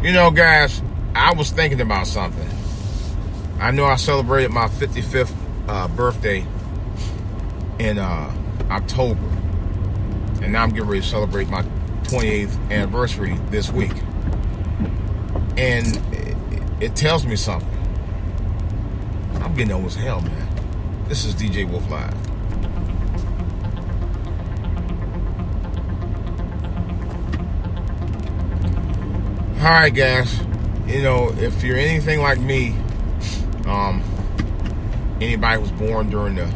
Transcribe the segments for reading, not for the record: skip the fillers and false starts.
You know, guys, I was thinking about something. I know I celebrated my 55th birthday in October, and now I'm getting ready to celebrate my 28th anniversary this week. And it tells me something. I'm getting old as hell, man. This is DJ Wolf Live. Alright, guys. You know, if you're anything like me, anybody who's born during the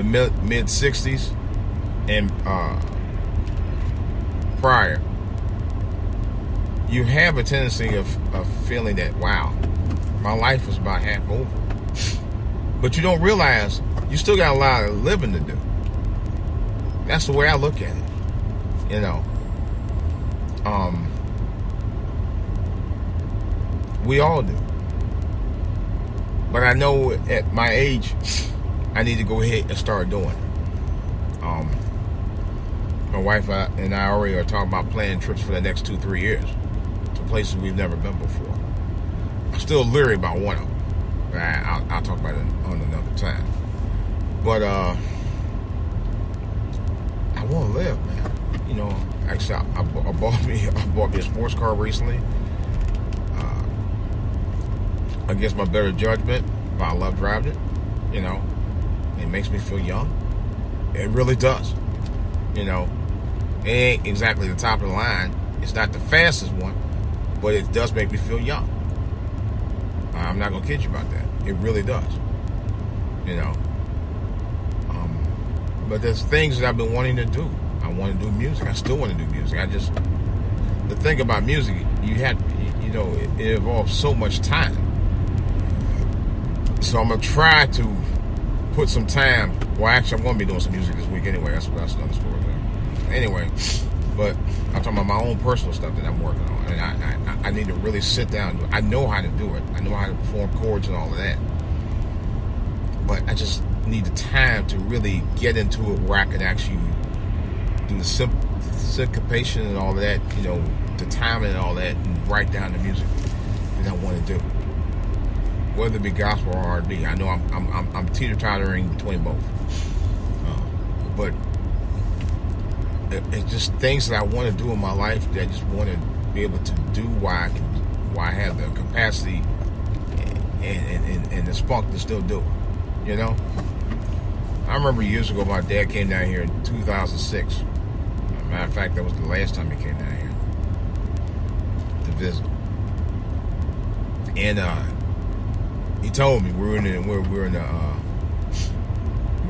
mid 60s and prior, you have a tendency of feeling that, wow, my life was about half over. But you don't realize you still got a lot of living to do. That's the way I look at it. You know, we all do. But I know at my age, I need to go ahead and start doing it. My wife and I already are talking about planning trips for the next 2-3 years to places we've never been before. I'm still leery about one of them. I'll talk about it on another time. But I want to live, man. You know, actually, I bought me a sports car recently. Against my better judgment, but I love driving it. You know, it makes me feel young. It really does. You know, it ain't exactly the top of the line. It's not the fastest one, but it does make me feel young. I'm not gonna kid you about that. It really does. You know. But there's things that I've been wanting to do. I want to do music. I still want to do music. The thing about music, you know, it involves so much time. So I'm gonna try to put some time. Well, actually, I'm gonna be doing some music this week anyway. That's another story. Anyway, but I'm talking about my own personal stuff that I'm working on, and I need to really sit down. I know how to do it. I know how to perform chords and all of that, but I just need the time to really get into it where I can actually do the syncopation and all of that. You know, the timing and all that, and write down the music that I want to do. Whether it be gospel or R&B, I know I'm teeter-tottering between both. But it's just things that I want to do in my life that I just want to be able to do while I have the capacity and the spunk to still do it. You know? I remember years ago my dad came down here in 2006. As a matter of fact, that was the last time he came down here to visit. And he told me we were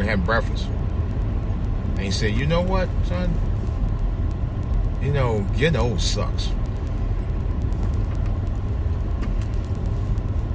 having breakfast, and he said, "You know what, son? You know, getting old sucks."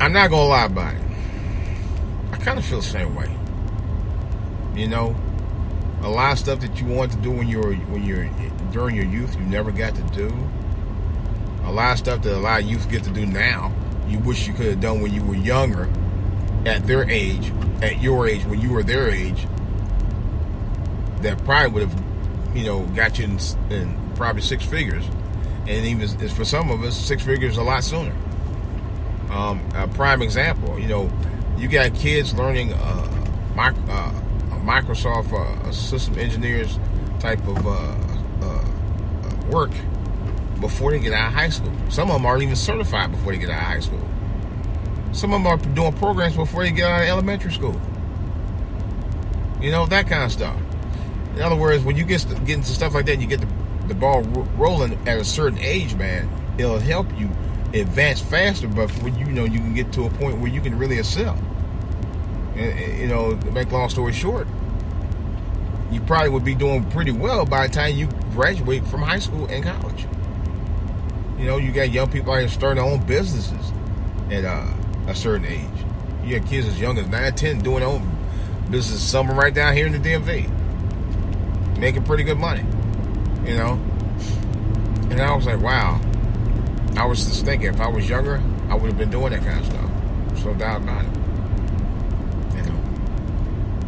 I'm not gonna lie about it. I kind of feel the same way. You know, a lot of stuff that you want to do when you're during your youth, you never got to do. A lot of stuff that a lot of youth get to do now, you wish you could have done when you were younger, at their age, at your age, when you were their age. That probably would have, you know, got you in probably six figures, and even for some of us, six figures a lot sooner. A prime example, you know, you got kids learning Microsoft system engineers type of work before they get out of high school. Some of them aren't even certified before they get out of high school. Some of them are doing programs before they get out of elementary school. You know, that kind of stuff. In other words, when you get into stuff like that, and you get the ball rolling at a certain age, man, it'll help you advance faster. But when you know, you can get to a point where you can really excel. And, you know, to make long story short, you probably would be doing pretty well by the time you graduate from high school and college. You know, you got young people out here starting their own businesses at a certain age. You got kids as young as 9, 10 doing their own business. Some are right down here in the DMV, making pretty good money. You know, and I was like, wow. I was just thinking, if I was younger, I would have been doing that kind of stuff. There's no doubt about it. You know,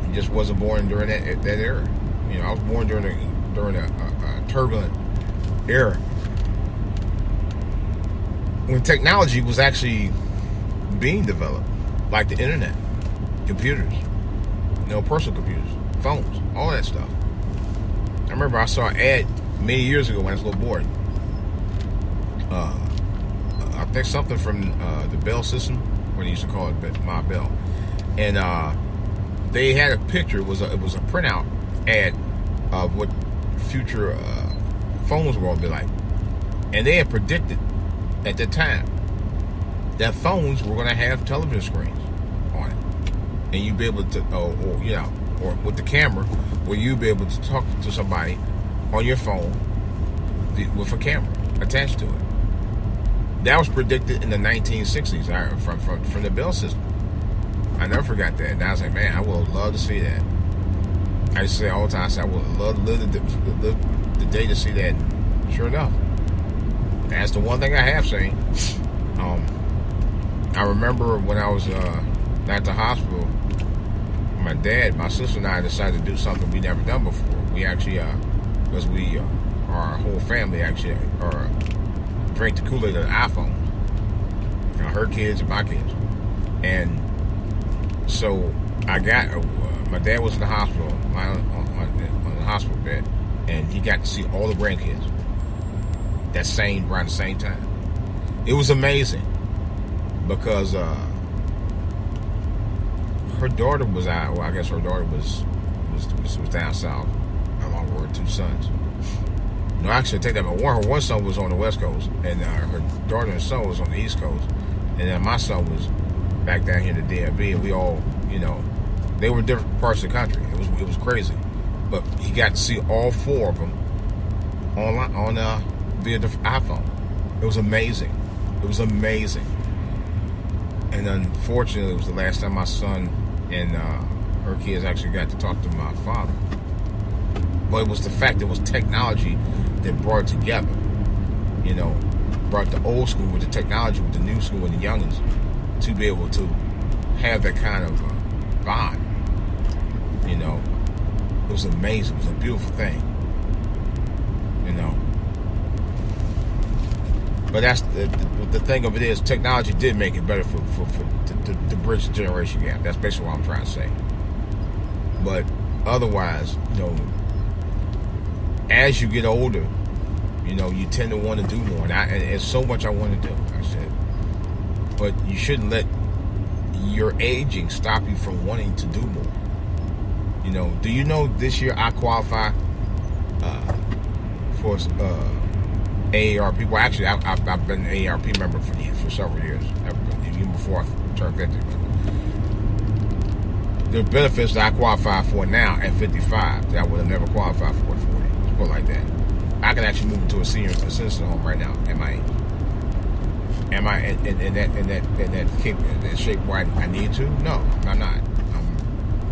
he just wasn't born during that era. You know, I was born during a turbulent era. when technology was actually being developed, like the internet, computers, personal computers, phones, all that stuff. I remember I saw an ad many years ago when I was a little boy. I think something from the Bell system, what they used to call it, my Bell, and they had a picture. It was a printout ad of what future phones were going to be like, and they had predicted at the time that phones were going to have television screens on it, and you'd be able to, or with the camera, where you'd be able to talk to somebody on your phone with a camera attached to it. That was predicted in the 1960s from the Bell system. I never forgot that. And I was like, man, I would love to see that. I used to say all the time, I said, I would love to live the day to see that. And sure enough, that's the one thing I have seen. I remember when I was at the hospital, my sister and I decided to do something we never done before. We actually, because our whole family actually drank the Kool-Aid of the iPhone. Her kids and my kids. And so I got, my dad was in the hospital, on the hospital bed, and he got to see all the grandkids around the same time. It was amazing because her daughter was out. Well, I guess her daughter was down south along with her two sons. No, actually, I take that back. Her one son was on the West Coast, and her daughter and son was on the East Coast, and then my son was back down here in the DMV, and we all, they were different parts of the country. It was crazy, but he got to see all four of them online via the iPhone. It was amazing. It was amazing. And unfortunately, it was the last time my son and her kids actually got to talk to my father. But it was the fact that it was technology that brought it together. Brought the old school with the technology, with the new school and the youngins, to be able to have that kind of bond. It was amazing. It was a beautiful thing. But that's the thing of it is, technology did make it better to bridge the generation gap. That's basically what I'm trying to say. But otherwise, as you get older, you tend to want to do more. And there's so much I want to do, I said. But you shouldn't let your aging stop you from wanting to do more. Do you know this year I qualify for AARP? Well, actually, I've been an AARP member for several years, even before I turned 50. The benefits that I qualify for now at 55 that I would have never qualified for at 40. Let's put it like that. I can actually move into a citizen home right now at my age. Am I in that shape where I need to? No, I'm not.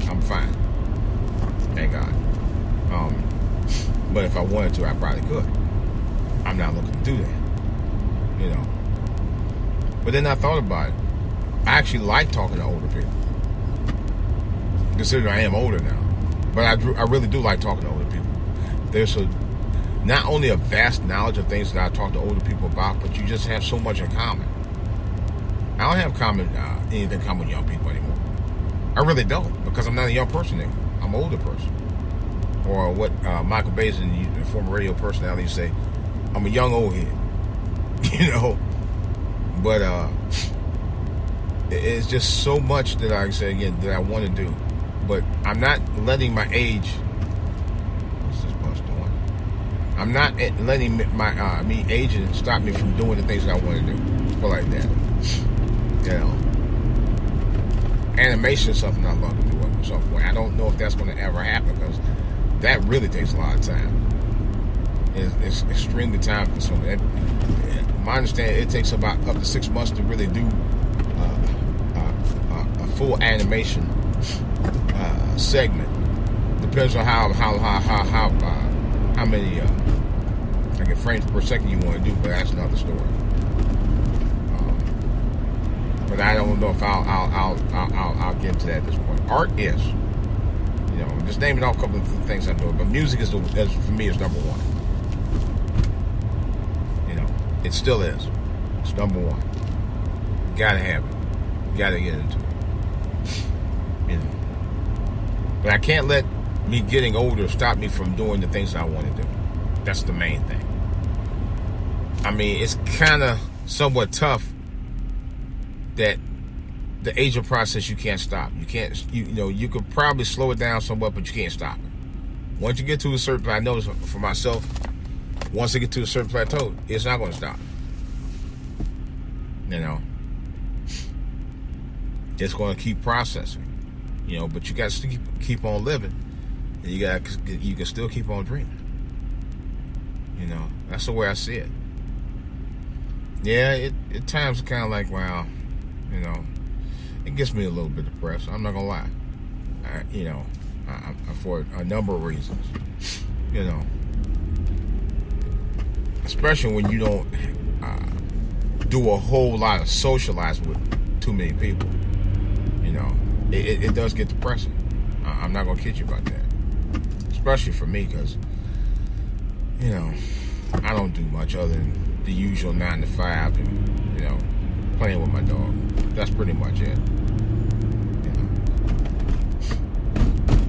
I'm fine. Thank God. But if I wanted to, I probably could. I'm not looking to do that. But then I thought about it. I actually like talking to older people. Considering I am older now. But I really do like talking to older people. There's not only a vast knowledge of things that I talk to older people about, but you just have so much in common. I don't have anything in common with young people anymore. I really don't, because I'm not a young person anymore. I'm an older person. Or what Michael Basin, the former radio personality, say, I'm a young old head. But it's just so much that I say again that I want to do. But I'm not letting my age. What's this bus doing? I'm not letting me aging stop me from doing the things that I want to do. Put like that. Animation is something I love to do at some point. I don't know if that's going to ever happen, because that really takes a lot of time. It's extremely time consuming. My understanding, it takes about up to 6 months to really do a full animation segment. Depends on how many frames per second you want to do, but that's another story. But I don't know if I'll get into that at this point. Art is, just naming off a couple of things I'm doing, but music is for me is number one. It still is. It's number one. You gotta have it. You gotta get into it. You know. But I can't let me getting older stop me from doing the things I want to do. That's the main thing. I mean, it's kind of somewhat tough that the aging process you can't stop. You can't, you could probably slow it down somewhat, but you can't stop it. Once you get to a certain, I notice for myself, once I get to a certain plateau, it's not going to stop. You know, it's going to keep processing. You know, but you got to keep on living, and you can still keep on dreaming. You know, that's the way I see it. Yeah, at times it's kind of like, wow, you know, it gets me a little bit depressed. I'm not gonna lie. For a number of reasons. You know, especially when you don't do a whole lot of socializing with too many people. You know, it does get depressing. I'm not gonna kid you about that. Especially for me, because you know, I don't do much other than the usual 9 to 5 and, you know, playing with my dog. That's pretty much it. You know,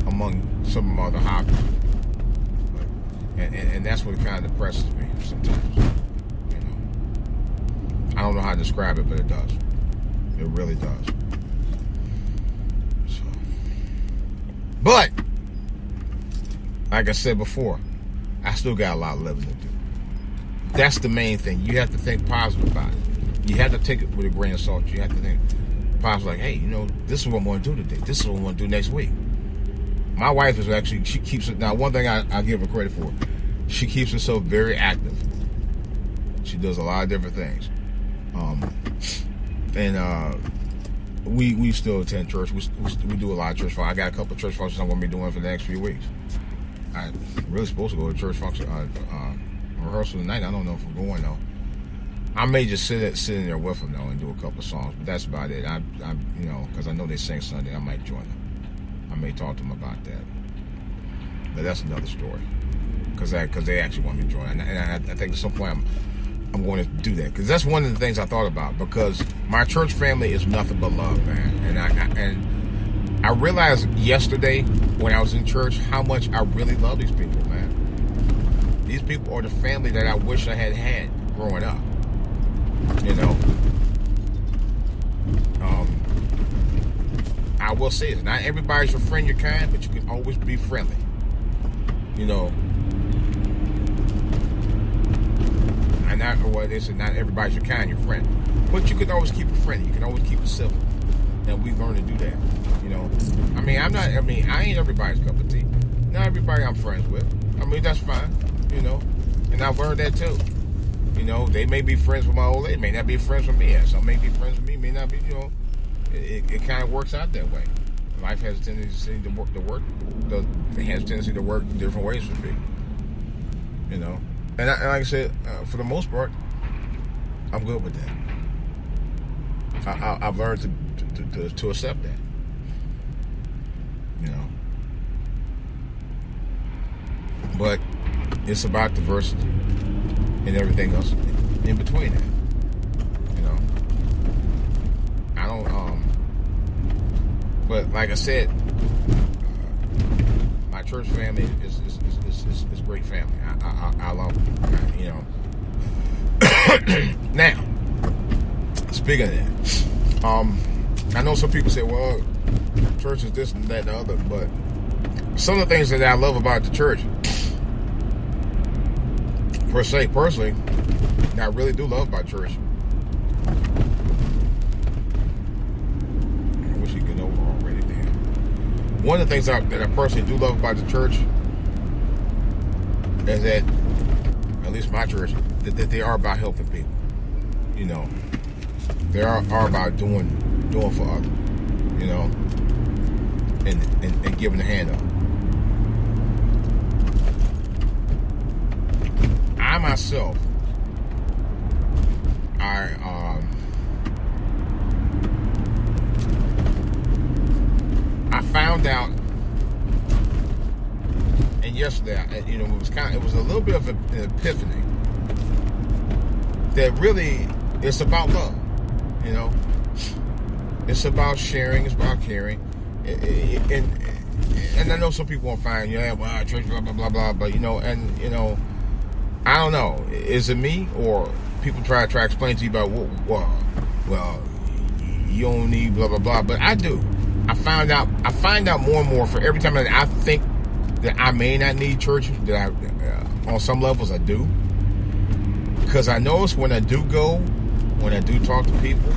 among some of my other hobbies. And that's what kind of depresses me sometimes. You know, I don't know how to describe it, but it does. It really does. So, but, like I said before, I still got a lot of living to do. That's the main thing. You have to think positive about it. You have to take it with a grain of salt. You have to think positive, like, hey, you know, this is what I'm going to do today. This is what I'm going to do next week. My wife is actually, she keeps it. Now, one thing I give her credit for, she keeps herself very active. She does a lot of different things. We still attend church. We do a lot of church functions. I got a couple of church functions I'm going to be doing for the next few weeks. I'm really supposed to go to church function rehearsal tonight. I don't know if we're going though. I may just sit in there with them though and do a couple of songs, but that's about it. I you know, because I know they sing Sunday, I might join them. I may talk to them about that, but that's another story. Because they actually want me to join, and I think at some point I'm going to do that, because that's one of the things I thought about. Because my church family is nothing but love, man, and I realized yesterday when I was in church how much I really love these people, man. These people are the family that I wish I had growing up. You know, I will say this: not everybody's your friend, your kind, but you can always be friendly. You know, and they said not everybody's your kind, your friend, but you can always keep it friendly. You can always keep it civil, and we learn to do that. You know, I ain't everybody's cup of tea. Not everybody I'm friends with. I mean, that's fine. You know, and I've learned that too. You know, they may be friends with my old lady, may not be friends with me. Some may be friends with me, may not be. You know, it kind of works out that way. Life has a tendency to work. It has a tendency to work in different ways for people. You know, and like I said, for the most part, I'm good with that. I've learned to accept that. You know, but it's about diversity and everything else in between that. You know, I don't. But like I said, my church family is a great family. I love them. You know. Now, speaking of that, I know some people say, "Well, church is this and that and the other," but some of the things that I love about the church, personally, I really do love about church. I wish you could know already, damn. One of the things that I personally do love about the church is that, at least my church, that they are about helping people. You know, they are about doing for others. You know, and giving a hand up. I myself, I found out, and yesterday, you know, it was a little bit of an epiphany that really it's about love. You know, it's about sharing. It's about caring. And I know some people won't find, well, church, blah, blah, blah, blah. But, I don't know. Is it me, or people try to explain to you about, well, you don't need blah, blah, blah. But I do. I find out more and more for every time that I think that I may not need church, that on some levels I do. Because I notice when I do go, when I do talk to people,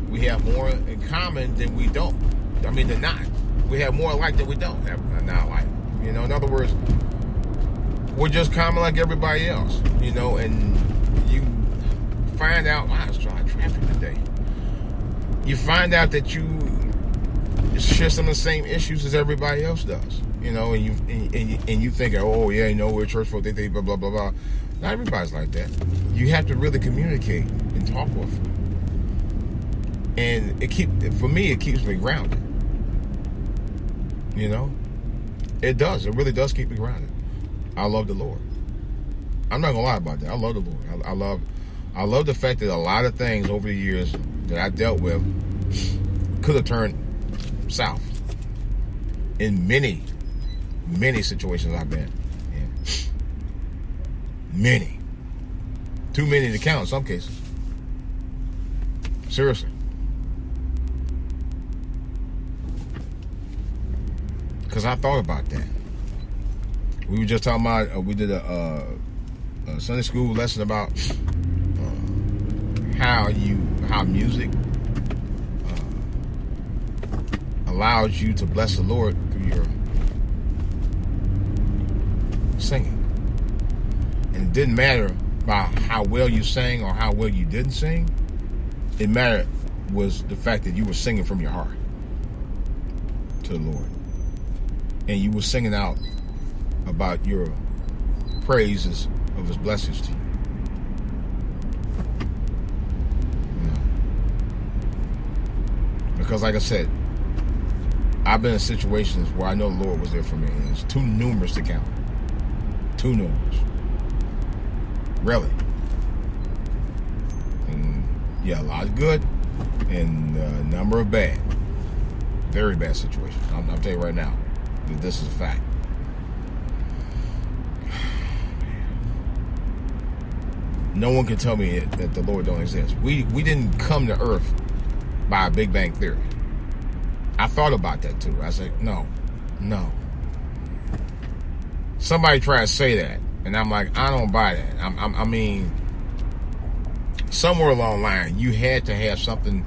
we have more in common than we don't. I mean, than not. We have more alike than we don't have not alike. In other words, we're just common like everybody else. And you find out, wow, it's a lot of traffic today. You find out that you share some of the same issues as everybody else does. And you think, oh yeah, we're church folk, they blah blah blah blah. Not everybody's like that. You have to really communicate and talk with them. And for me, it keeps me grounded. It does. It really does keep me grounded. I love the Lord. I'm not gonna lie about that. I love the Lord. I love the fact that a lot of things over the years that I dealt with could have turned south in many, many situations I've been in. Many. Too many to count in some cases. Seriously. Because I thought about that. We were just talking about, we did a Sunday school lesson about how music allows you to bless the Lord through your singing. And it didn't matter about how well you sang or how well you didn't sing. It mattered was the fact that you were singing from your heart to the Lord. And you were singing out about your praises of His blessings to you. Because like I said, I've been in situations where I know the Lord was there for me, and it's too numerous to count. Too numerous. Really. And yeah, a lot of good and a number of bad. Very bad situations. I'm telling you right now. This is a fact. No one can tell me that the Lord don't exist. We didn't come to earth by a Big Bang Theory. I thought about that too. I said, no. Somebody tried to say that, and I'm like, I don't buy that. I mean, somewhere along the line, you had to have something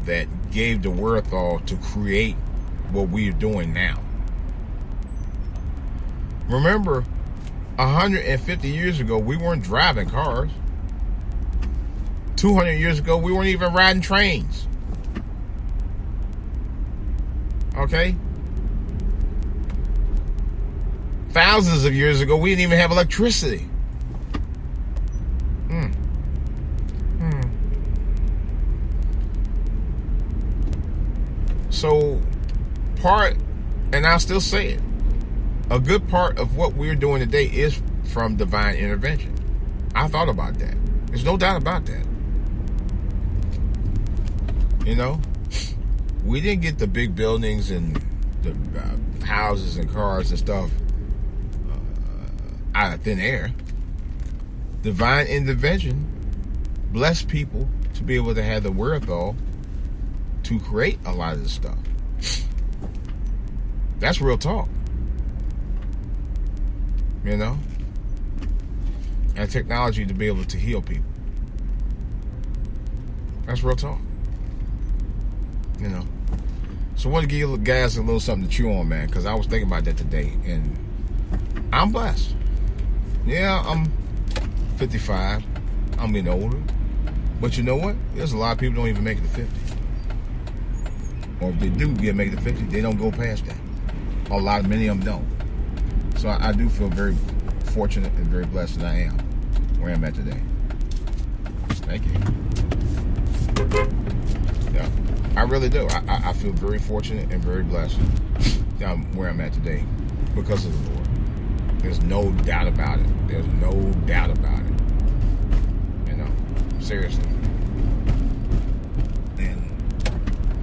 that gave the wherewithal to create what we are doing now. Remember, 150 years ago, we weren't driving cars. 200 years ago, we weren't even riding trains. Okay? Thousands of years ago, we didn't even have electricity. So, and I'll still say it, a good part of what we're doing today is from divine intervention. I thought about that. There's no doubt about that. We didn't get the big buildings and the houses and cars and stuff out of thin air. Divine intervention blessed people to be able to have the wherewithal to create a lot of this stuff. That's real talk. And technology to be able to heal people. That's real talk. So I want to give you guys a little something to chew on, man, because I was thinking about that today, and I'm blessed. Yeah, I'm 55. I'm getting older. But you know what? There's a lot of people who don't even make it to 50. Or if they do make it to 50, they don't go past that. Many of them don't. So I do feel very fortunate and very blessed that I am where I'm at today. Thank you. Yeah, I really do. I feel very fortunate and very blessed that I'm where I'm at today because of the Lord. There's no doubt about it. There's no doubt about it. seriously. And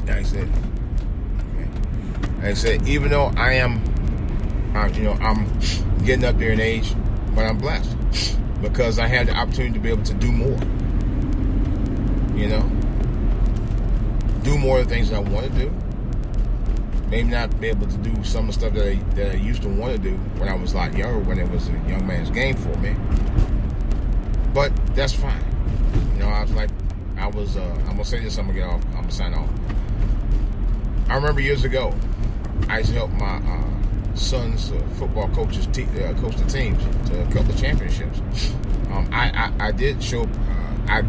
like I said, even though I am, I'm getting up there in age, but I'm blessed because I had the opportunity to be able to do more. Do more of the things that I want to do. Maybe not be able to do some of the stuff that I used to want to do when I was a lot younger, when it was a young man's game for me. But that's fine. I'm gonna say this, I'm gonna sign off. I remember years ago, I used to help my son's football coaches coach the teams to a couple of championships. I did show. I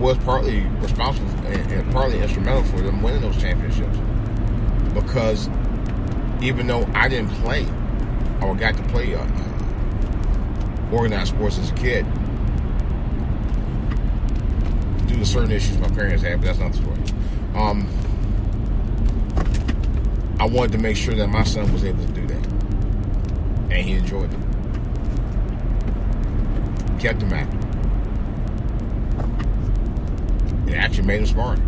was partly responsible and partly instrumental for them winning those championships because even though I didn't play or got to play organized sports as a kid due to certain issues my parents had, but that's not the story. I wanted to make sure that my son was able to do that, and he enjoyed it. Kept him active. It actually made him smarter.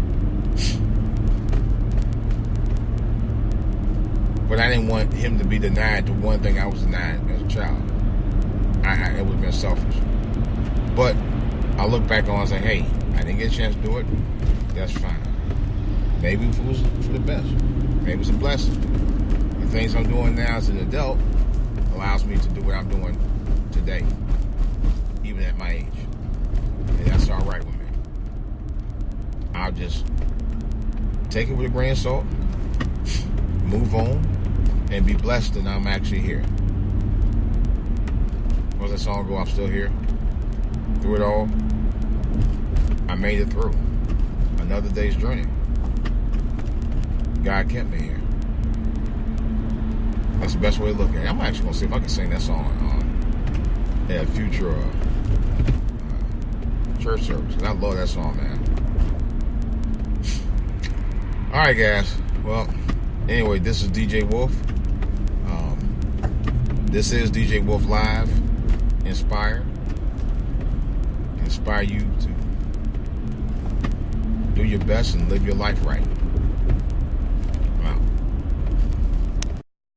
But I didn't want him to be denied the one thing I was denied as a child. It would have been selfish. But I look back on and say, hey, I didn't get a chance to do it. That's fine. Maybe it was for the best. Maybe it was a blessing. The things I'm doing now as an adult allows me to do what I'm doing today, even at my age. And that's all right with me. I'll just take it with a grain of salt, move on, and be blessed that I'm actually here. What's that song go? I'm still here. Through it all, I made it through. Another day's journey. God kept me here. That's the best way to look at it. I'm actually going to see if I can sing that song at a future church service. And I love that song, man. Alright, guys. Well, anyway, this is DJ Wolf. This is DJ Wolf Live. Inspire you to do your best and live your life right.